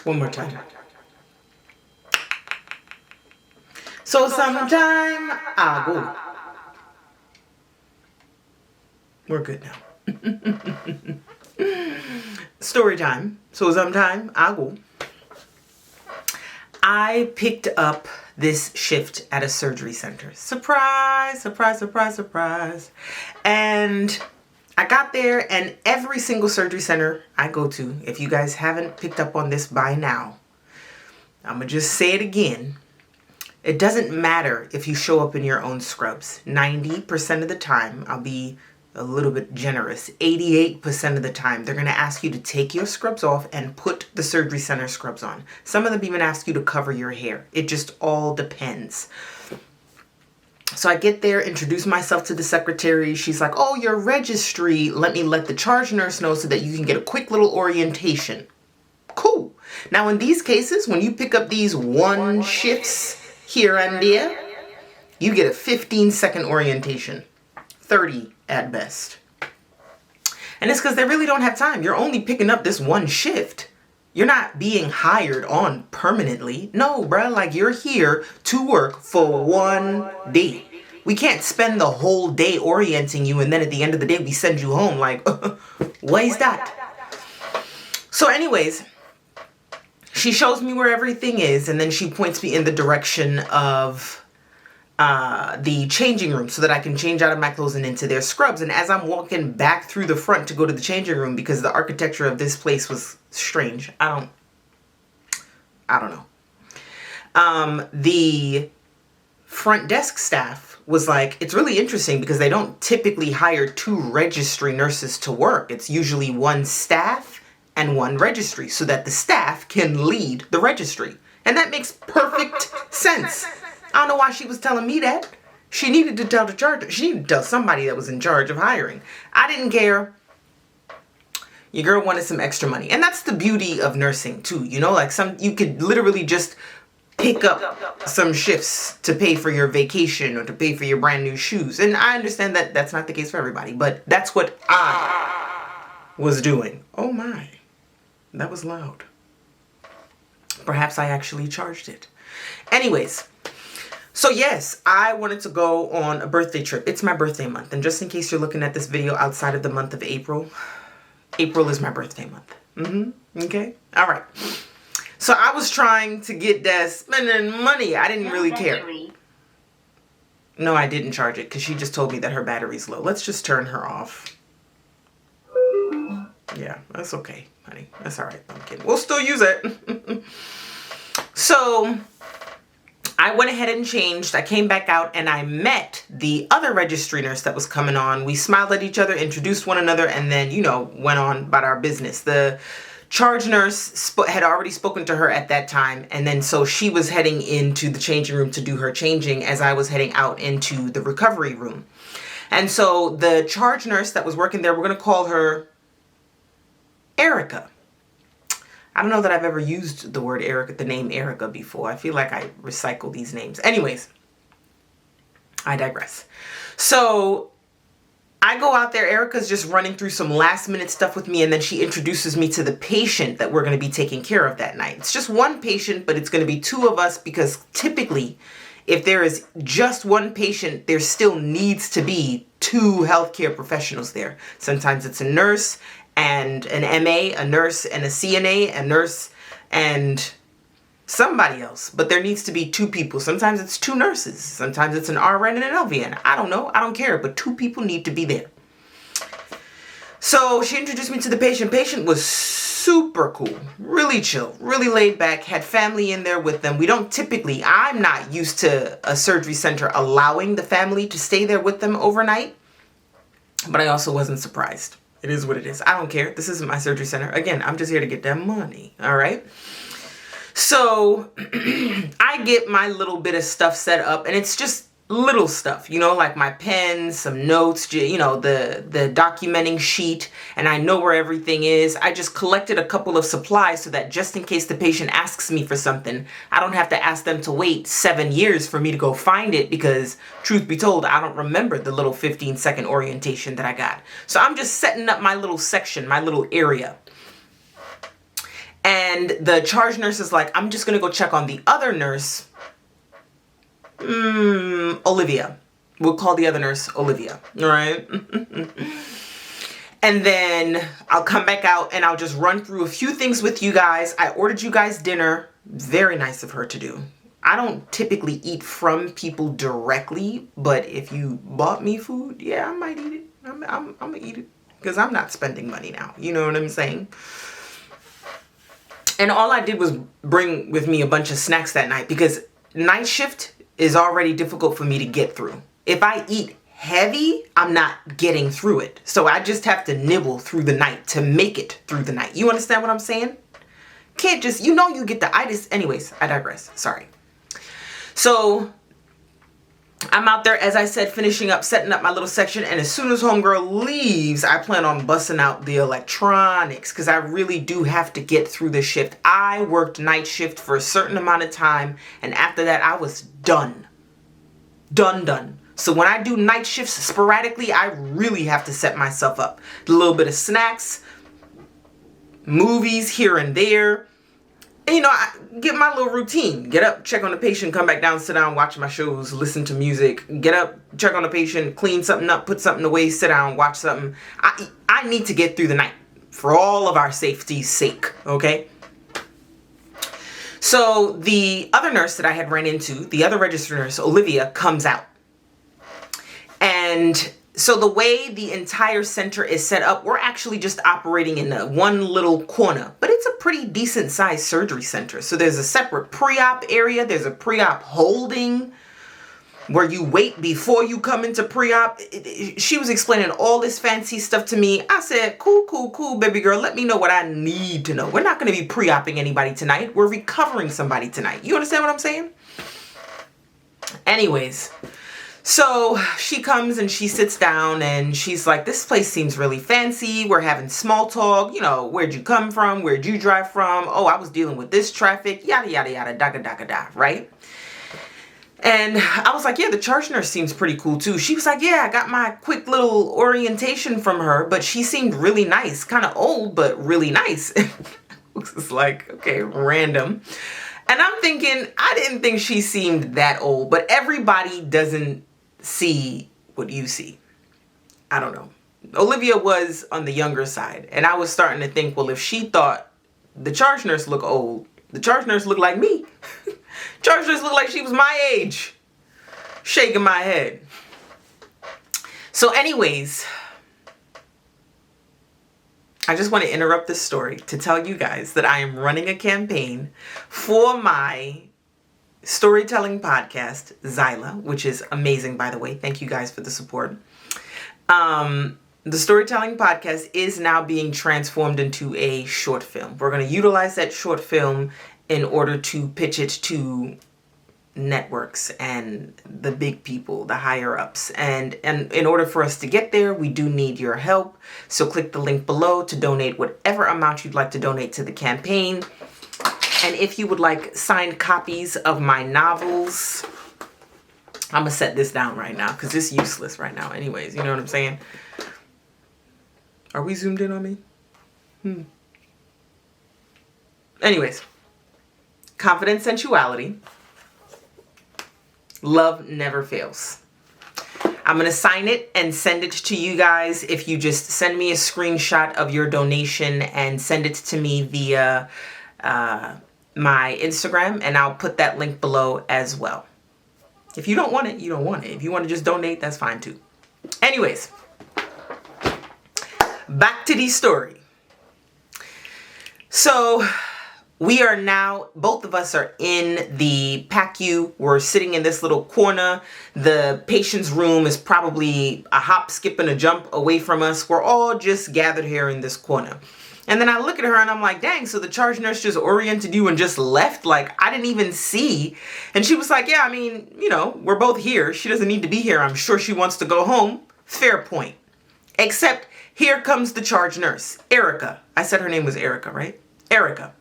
One more time. So sometime I go. We're good now. Story time. So sometime I go. I picked up this shift at a surgery center. Surprise, surprise, surprise, surprise. And I got there, and every single surgery center I go to, if you guys haven't picked up on this by now, I'm going to just say it again. It doesn't matter if you show up in your own scrubs. 90% of the time, I'll be a little bit generous, 88% of the time, they're going to ask you to take your scrubs off and put the surgery center scrubs on. Some of them even ask you to cover your hair. It just all depends. So I get there, introduce myself to the secretary. She's like, oh, your registry. Let the charge nurse know so that you can get a quick little orientation. Cool. Now, in these cases, when you pick up these one shifts here and there, you get a 15-second orientation. 30 at best. And it's because they really don't have time. You're only picking up this one shift. You're not being hired on permanently. No, bruh, like you're here to work for one day. We can't spend the whole day orienting you and then at the end of the day we send you home like, what is that? So anyways, she shows me where everything is and then she points me in the direction of the changing room so that I can change out of my clothes and into their scrubs. And as I'm walking back through the front to go to the changing room, because the architecture of this place was strange. I don't know. The front desk staff was like, it's really interesting because they don't typically hire 2 registry nurses to work. It's usually 1 staff and 1 registry so that the staff can lead the registry. And that makes perfect sense. I don't know why she was telling me that. She needed to tell she needed to tell somebody that was in charge of hiring. I didn't care. Your girl wanted some extra money. And that's the beauty of nursing too. You know, like you could literally just pick up some shifts to pay for your vacation or to pay for your brand new shoes. And I understand that that's not the case for everybody, but that's what I was doing. Oh my, that was loud. Perhaps I actually charged it. Anyways. So yes, I wanted to go on a birthday trip. It's my birthday month. And just in case you're looking at this video outside of the month of April, April is my birthday month. Okay? All right. So I was trying to get that spending money. I didn't really care. No, I didn't charge it because she just told me that her battery's low. Let's just turn her off. Yeah, that's okay, honey. That's all right. I'm kidding. We'll still use it. So I went ahead and changed. I came back out and I met the other registry nurse that was coming on. We smiled at each other, introduced one another, and then, went on about our business. The charge nurse had already spoken to her at that time. And then so she was heading into the changing room to do her changing as I was heading out into the recovery room. And so the charge nurse that was working there, we're going to call her Erica. I don't know that I've ever used the word Erica, the name Erica before. I feel like I recycle these names. Anyways, I digress. So I go out there. Erica's just running through some last minute stuff with me. And then she introduces me to the patient that we're going to be taking care of that night. It's just one patient, but it's going to be 2 of us because typically if there is just one patient, there still needs to be 2 healthcare professionals there. Sometimes it's a nurse and an MA, a nurse and a CNA, a nurse and somebody else. But there needs to be 2 people. Sometimes it's 2 nurses. Sometimes it's an RN and an LVN. I don't know. I don't care. But 2 people need to be there. So she introduced me to the patient. Patient was super cool, really chill, really laid back, had family in there with them. We don't typically, I'm not used to a surgery center allowing the family to stay there with them overnight. But I also wasn't surprised. It is what it is. I don't care. This isn't my surgery center. Again, I'm just here to get that money. All right. So I get my little bit of stuff set up and it's just little stuff, like my pen, some notes, the documenting sheet, and I know where everything is. I just collected a couple of supplies so that just in case the patient asks me for something, I don't have to ask them to wait 7 years for me to go find it because truth be told, I don't remember the little 15-second orientation that I got. So I'm just setting up my little section, my little area. And And the charge nurse is like, I'm just going to go check on the other nurse. Olivia. We'll call the other nurse Olivia. All right. And then I'll come back out and I'll just run through a few things with you guys. I ordered you guys dinner. Very nice of her to do. I don't typically eat from people directly, but if you bought me food, yeah, I might eat it. I'm gonna eat it because I'm not spending money now. You know what I'm saying? And all I did was bring with me a bunch of snacks that night because night shift is already difficult for me to get through. If I eat heavy, I'm not getting through it. So I just have to nibble through the night to make it through the night. You understand what I'm saying? Can't just, you get the itis. Anyways, I digress. Sorry. So I'm out there, as I said, finishing up, setting up my little section. And as soon as homegirl leaves, I plan on busting out the electronics because I really do have to get through the shift. I worked night shift for a certain amount of time. And after that, I was done. Done. So when I do night shifts sporadically, I really have to set myself up. A little bit of snacks, movies here and there. And, I get my little routine. Get up, check on the patient, come back down, sit down, watch my shows, listen to music. Get up, check on the patient, clean something up, put something away, sit down, watch something. I need to get through the night for all of our safety's sake, okay? So the other nurse that I had ran into, the other registered nurse, Olivia, comes out. And so the way the entire center is set up, we're actually just operating in one little corner, but it's a pretty decent sized surgery center. So there's a separate pre-op area. There's a pre-op holding where you wait before you come into pre-op. She was explaining all this fancy stuff to me. I said, cool, baby girl. Let me know what I need to know. We're not going to be pre-opping anybody tonight. We're recovering somebody tonight. You understand what I'm saying? Anyways. So she comes and she sits down and she's like, this place seems really fancy. We're having small talk. Where'd you come from? Where'd you drive from? Oh, I was dealing with this traffic. Yada, yada, yada, da, right? And I was like, yeah, the charge nurse seems pretty cool too. She was like, yeah, I got my quick little orientation from her, but she seemed really nice. Kind of old, but really nice. It's like, okay, random. And I'm thinking, I didn't think she seemed that old, but everybody doesn't see what you see. I don't know. Olivia was on the younger side, and I was starting to think, well, if she thought the charge nurse looked old, the charge nurse looked like me. Charge nurse looked like she was my age. Shaking my head. So anyways, I just want to interrupt this story to tell you guys that I am running a campaign for my storytelling podcast, Zyla, which is amazing, by the way. Thank you guys for the support. The storytelling podcast is now being transformed into a short film. We're going to utilize that short film in order to pitch it to networks and the big people, the higher ups. And in order for us to get there, we do need your help. So click the link below to donate whatever amount you'd like to donate to the campaign. And if you would like signed copies of my novels, I'm going to set this down right now because it's useless right now anyways. You know what I'm saying? Are we zoomed in on me? Anyways, Confident Sensuality. Love Never Fails. I'm going to sign it and send it to you guys if you just send me a screenshot of your donation and send it to me via my Instagram, and I'll put that link below as well. If you don't want it, you don't want it. If you want to just donate, that's fine too. Anyways, back to the story. So we are now, both of us are in the PACU. We're sitting in this little corner. The patient's room is probably a hop, skip, and a jump away from us. We're all just gathered here in this corner. And then I look at her and I'm like, dang, so the charge nurse just oriented you and just left? Like, I didn't even see. And she was like, yeah, I mean, we're both here. She doesn't need to be here. I'm sure she wants to go home. Fair point. Except here comes the charge nurse, Erica. I said her name was Erica, right? Erica.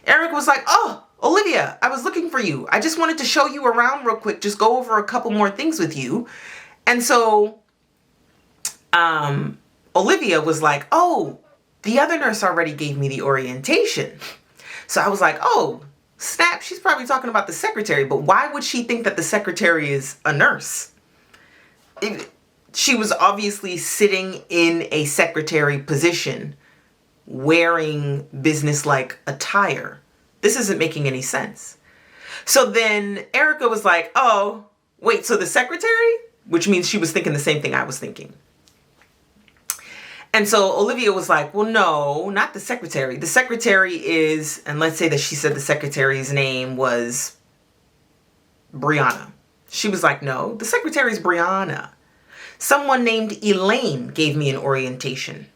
Erica was like, oh, Olivia, I was looking for you. I just wanted to show you around real quick. Just go over a couple more things with you. And so Olivia was like, oh, the other nurse already gave me the orientation. So I was like, oh, snap, she's probably talking about the secretary, but why would she think that the secretary is a nurse? She was obviously sitting in a secretary position wearing business-like attire. This isn't making any sense. So then Erica was like, oh, wait, so the secretary? Which means she was thinking the same thing I was thinking. And so Olivia was like, well, no, not the secretary. The secretary is, and let's say that she said the secretary's name was Brianna. She was like, no, the secretary's Brianna. Someone named Elaine gave me an orientation.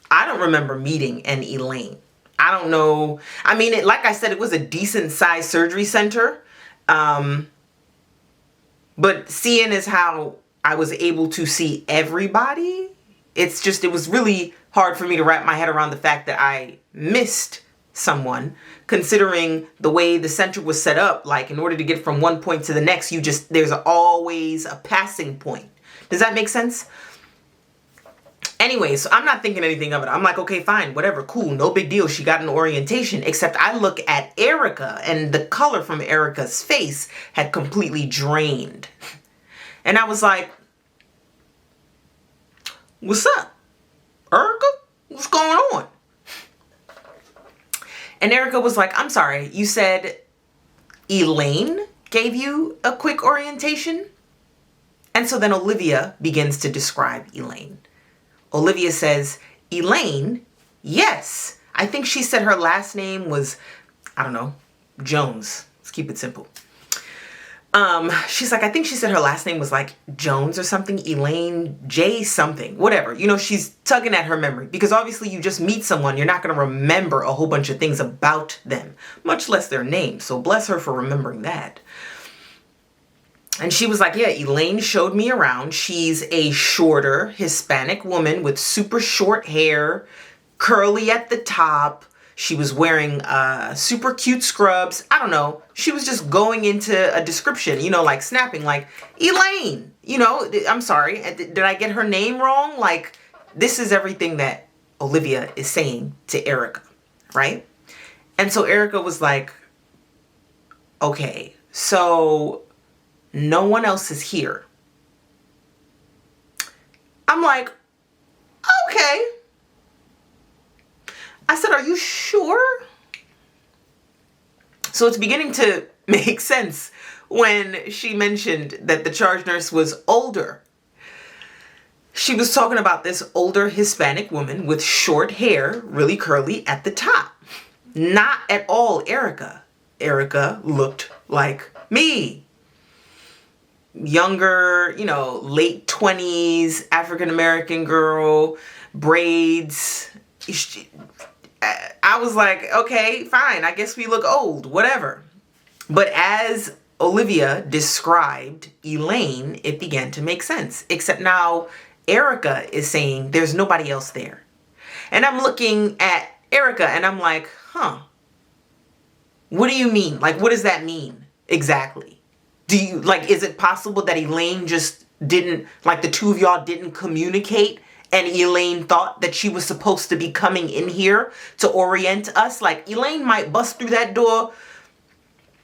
I don't remember meeting an Elaine. I don't know. I mean, like I said, it was a decent sized surgery center. But seeing as how I was able to see everybody, it was really hard for me to wrap my head around the fact that I missed someone, considering the way the center was set up. Like, in order to get from one point to the next, there's always a passing point. Does that make sense? Anyway, so I'm not thinking anything of it. I'm like, okay, fine, whatever, cool, no big deal. She got an orientation, except I look at Erica and the color from Erica's face had completely drained. And I was like, what's up, Erica? What's going on? And Erica was like, I'm sorry, you said Elaine gave you a quick orientation? And so then Olivia begins to describe Elaine. Olivia says, Elaine? Yes. I think she said her last name was, I don't know, Jones. Let's keep it simple. She's like, I think she said her last name was like Jones or something, Elaine J something, whatever. You know, she's tugging at her memory because obviously you just meet someone, you're not going to remember a whole bunch of things about them, much less their name. So bless her for remembering that. And she was like, yeah, Elaine showed me around. She's a shorter Hispanic woman with super short hair, curly at the top. She was wearing super cute scrubs. I don't know. She was just going into a description, you know, like snapping, like, Elaine, you know, I'm sorry. Did I get her name wrong? Like, this is everything that Olivia is saying to Erica, right? And so Erica was like, okay, so no one else is here. I'm like, okay. I said, are you sure? So it's beginning to make sense when she mentioned that the charge nurse was older. She was talking about this older Hispanic woman with short hair, really curly at the top. Not at all Erica. Erica looked like me. Younger, you know, late 20s, African-American girl, braids. I was like, okay, fine. I guess we look old, whatever. But as Olivia described Elaine, it began to make sense. Except now Erica is saying there's nobody else there. And I'm looking at Erica and I'm like, huh, what do you mean? Like, what does that mean exactly? Do you, like, is it possible that Elaine just didn't, like, the two of y'all didn't communicate and Elaine thought that she was supposed to be coming in here to orient us? Like, Elaine might bust through that door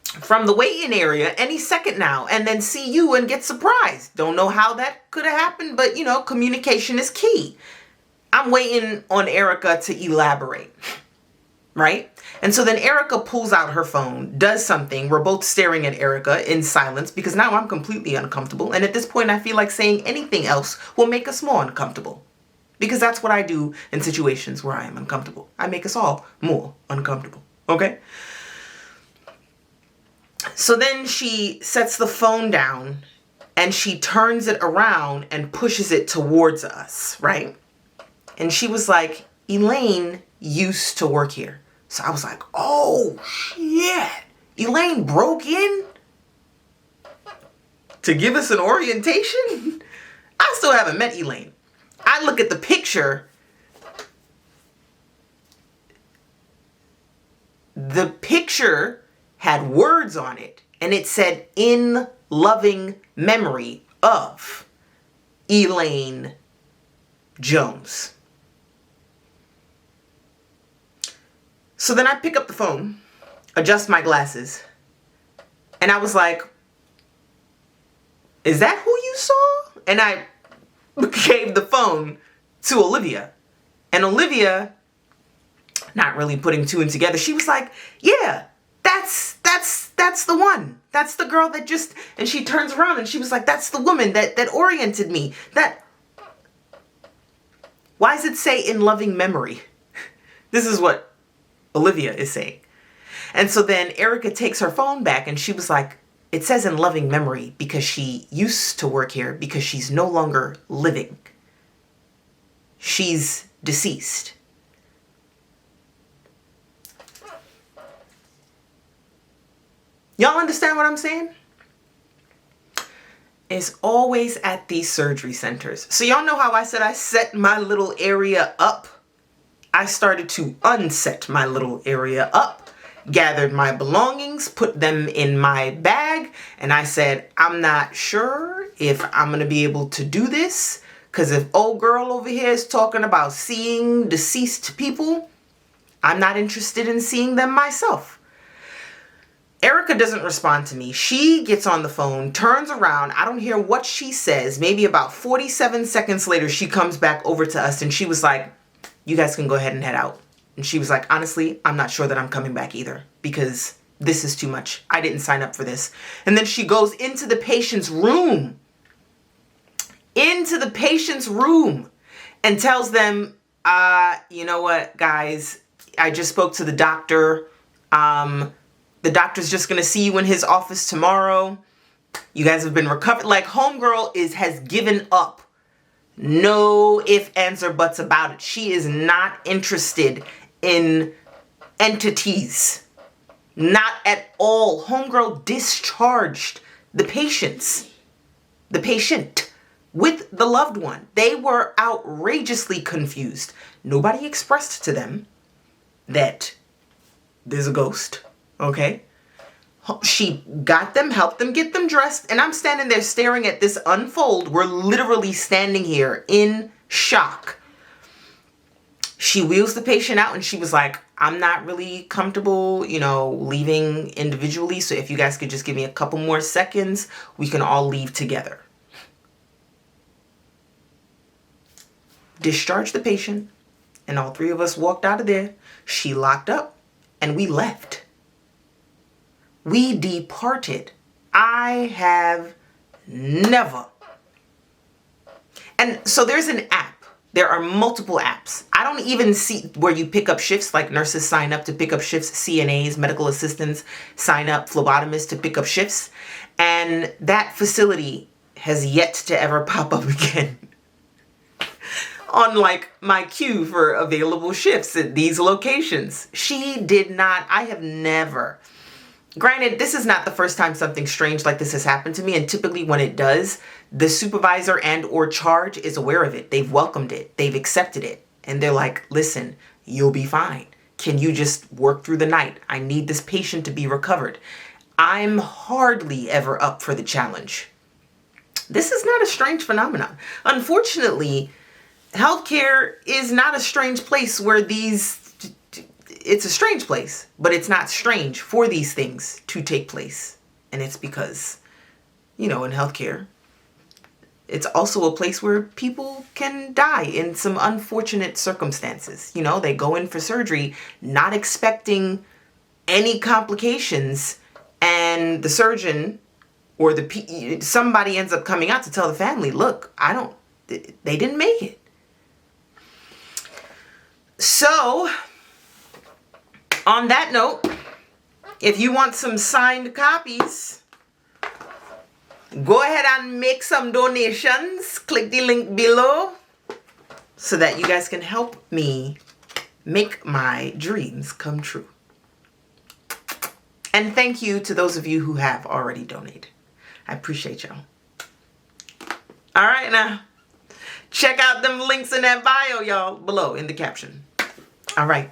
from the waiting area any second now and then see you and get surprised. Don't know how that could have happened, but, you know, communication is key. I'm waiting on Erica to elaborate, right? And so then Erica pulls out her phone, does something. We're both staring at Erica in silence because now I'm completely uncomfortable. And at this point, I feel like saying anything else will make us more uncomfortable. Because that's what I do in situations where I am uncomfortable. I make us all more uncomfortable. Okay? So then she sets the phone down and she turns it around and pushes it towards us, right? And she was like, Elaine used to work here. So I was like, oh, shit. Elaine broke in to give us an orientation? I still haven't met Elaine. I look at the picture. The picture had words on it. And it said, in loving memory of Elaine Jones. So then I pick up the phone, adjust my glasses, and I was like, is that who you saw? And I gave the phone to Olivia. And Olivia, not really putting two and together, she was like, yeah, that's the one. That's the girl that just, and she turns around and she was like, that's the woman that oriented me. Why does it say in loving memory? This is what Olivia is saying. And so then Erica takes her phone back and she was like, it says in loving memory because she used to work here because she's no longer living. She's deceased. Y'all understand what I'm saying? It's always at these surgery centers. So y'all know how I said I set my little area up? I started to unset my little area up, gathered my belongings, put them in my bag, and I said, I'm not sure if I'm going to be able to do this, because if old girl over here is talking about seeing deceased people, I'm not interested in seeing them myself. Erica doesn't respond to me. She gets on the phone, turns around. I don't hear what she says. Maybe about 47 seconds later, she comes back over to us and she was like, you guys can go ahead and head out. And she was like, honestly, I'm not sure that I'm coming back either because this is too much. I didn't sign up for this. And then she goes into the patient's room. Into the patient's room and tells them, you know what, guys, I just spoke to the doctor. The doctor's just going to see you in his office tomorrow. You guys have been recovered. Like, homegirl has given up. No ifs, ands, or buts about it. She is not interested in entities. Not at all. Homegirl discharged the patients. The patient with the loved one. They were outrageously confused. Nobody expressed to them that there's a ghost. Okay? She got them, helped them get them dressed, and I'm standing there staring at this unfold. We're literally standing here in shock. She wheels the patient out and she was like, I'm not really comfortable, leaving individually. So if you guys could just give me a couple more seconds, we can all leave together. Discharged the patient and all three of us walked out of there. She locked up and we left. We departed. I have never. And so there's an app. There are multiple apps. I don't even see where you pick up shifts, like nurses sign up to pick up shifts, CNAs, medical assistants sign up, phlebotomists to pick up shifts. And that facility has yet to ever pop up again on like my queue for available shifts at these locations. She did not. I have never. Granted, this is not the first time something strange like this has happened to me, and typically when it does, the supervisor and or charge is aware of it. They've welcomed it. They've accepted it. And they're like, listen, you'll be fine. Can you just work through the night? I need this patient to be recovered. I'm hardly ever up for the challenge. This is not a strange phenomenon. Unfortunately, healthcare is not a strange place where it's a strange place, but it's not strange for these things to take place. And it's because, in healthcare, it's also a place where people can die in some unfortunate circumstances. They go in for surgery not expecting any complications, and the surgeon or somebody ends up coming out to tell the family, look, they didn't make it. So, on that note, if you want some signed copies, go ahead and make some donations. Click the link below so that you guys can help me make my dreams come true. And thank you to those of you who have already donated. I appreciate y'all. All right, now, check out them links in that bio, y'all, below in the caption. All right.